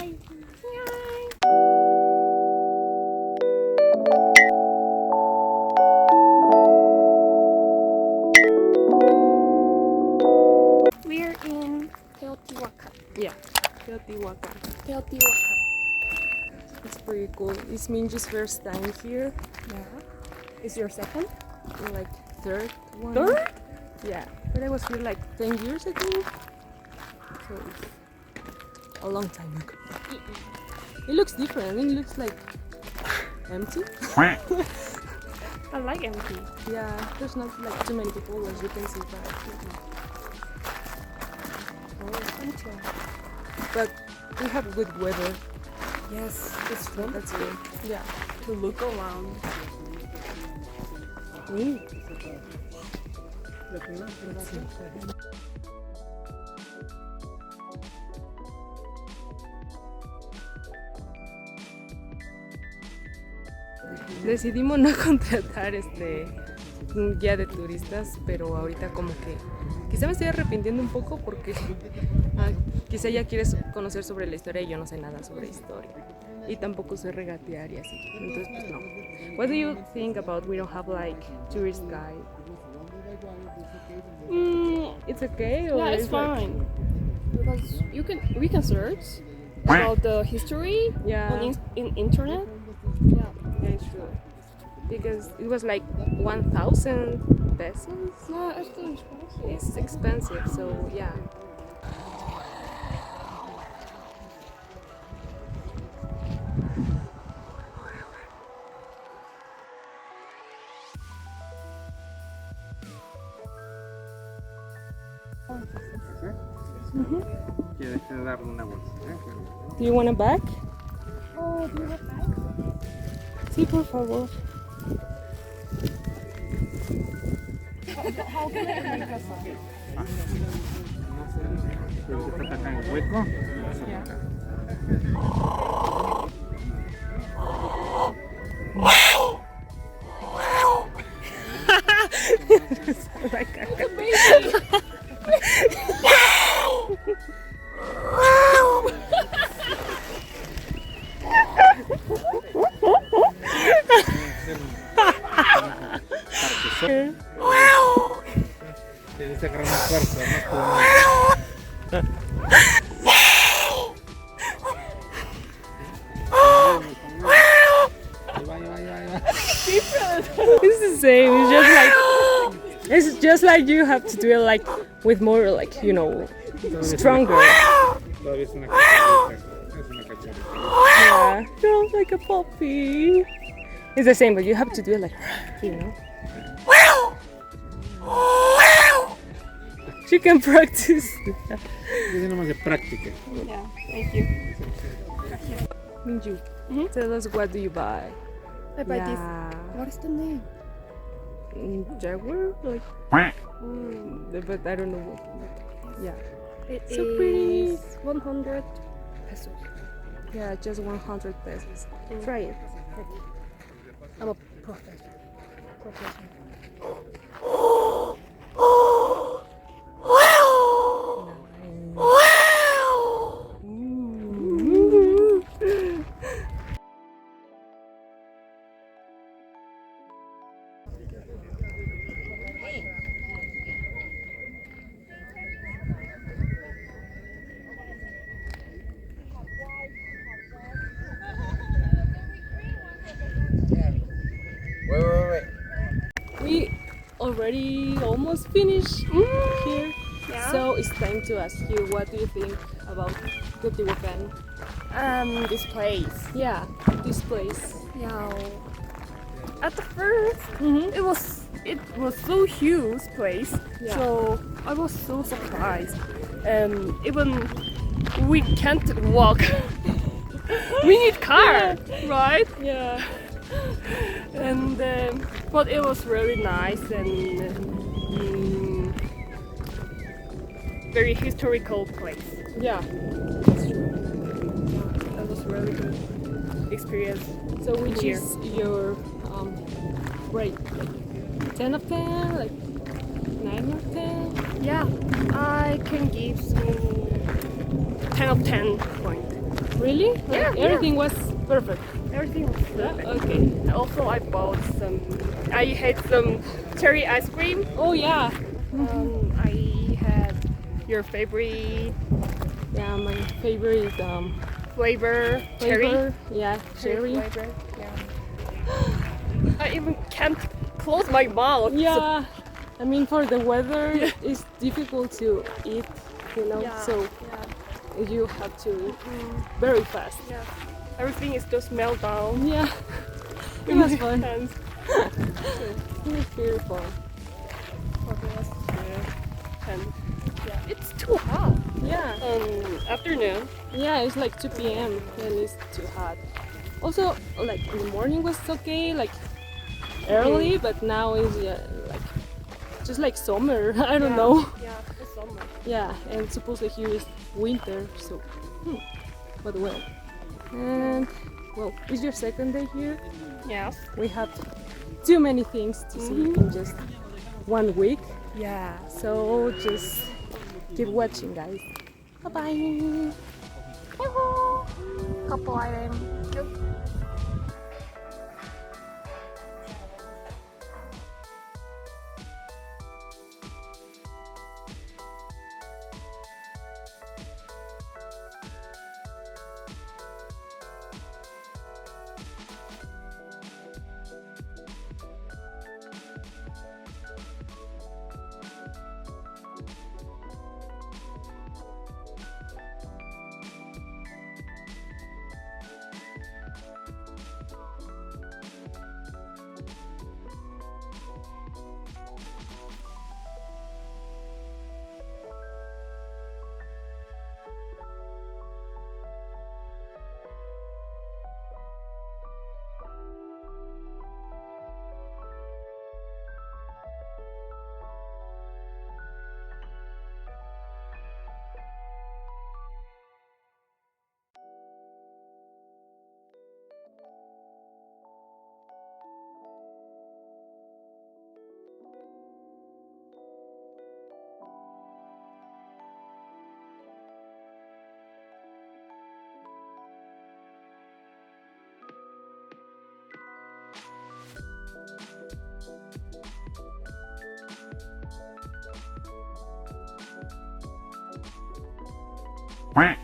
Bye. We're in Teotihuacan. Yeah, Teotihuacan. Teotihuacan. It's pretty cool. It's Minju's first time here. Yeah. Is your second? Like third one. Third? Yeah, but I was here like 10 years ago. So it's a long time ago. It looks different. It looks like empty. I like empty. Yeah, there's not like too many people as you can see, but we have good weather. Yes, it's So that's good. Yeah. to look around. Decidimos no contratar un guía de turistas, pero ahorita como que quizá me estoy arrepintiendo un poco porque quizá ya quieres conocer sobre la historia y yo no sé nada sobre historia y tampoco sé regatear y así, entonces pues no. What do you think about we don't have like tourist guide? It's okay or Yeah, it's is like- fine. Because we can search about the history Yeah. on in internet. Yeah. Yeah, it's true. Because it was like 1,000 pesos. Yeah, it's still expensive. It's expensive, so yeah. Quieres darle una bolsa. Do you want a bag? Oh, do you have that? Sí, por favor. How can I make a sign? No sé, está acá en el hueco. Like a Tienes que agarrar más fuerza, más It's the same. It's just like you have to do it like with more like stronger. Todavía es una cachorrita. Es una cachorrita. Yeah, you're like a puppy. It's the same, but you have to do it like She can practice. Es nomás de práctica. Yeah, thank you. Minju, tell us what do you buy? I buy this. Yeah. What is the name? Jaguar? Like, but I don't know what. Yeah. It So pretty. 100 pesos. Yeah, just 100 pesos. Try it. I'm a professor. Wait. We already almost finished here. Yeah. So it's time to ask you, what do you think about Teotihuacan? This place. Yeah, this place. Yeah. At the first, Mm-hmm. it was so huge place. Yeah. So I was so surprised. Even we can't walk. We need car, right? Yeah. And but it was really nice and very historical place. Yeah, that's true. That was really good experience. So which Here. is your rate? Like 10 of 10? Like 9 of 10? Yeah, I can give 10 of 10 point. Really? Like, Yeah, everything was perfect. Everything was perfect. Okay. Also, I bought some. I had some cherry ice cream. Oh yeah. I had your favorite Yeah, my favorite flavor, cherry. flavor. Yeah, cherry. Flavor. Yeah. I even can't close my mouth. Yeah. I mean, for the weather, it's difficult to eat, you know. Yeah. So Yeah. you have to eat very fast. Yeah. Everything is just melt down. Yeah. It in was my fun. hands. It was very fun. And yeah, it's too hot. Yeah. Afternoon. Yeah, it's like 2 p.m. and it's too hot. Also, like in the morning was okay, like early, but now is like just like summer. I don't know. Yeah, it's summer. Yeah, and supposedly here is winter, so but well. And well, it's your second day here. Yes. We have too many things to see in just 1 week. Yeah. So just keep watching, guys. Bye bye. Couple item. Quack.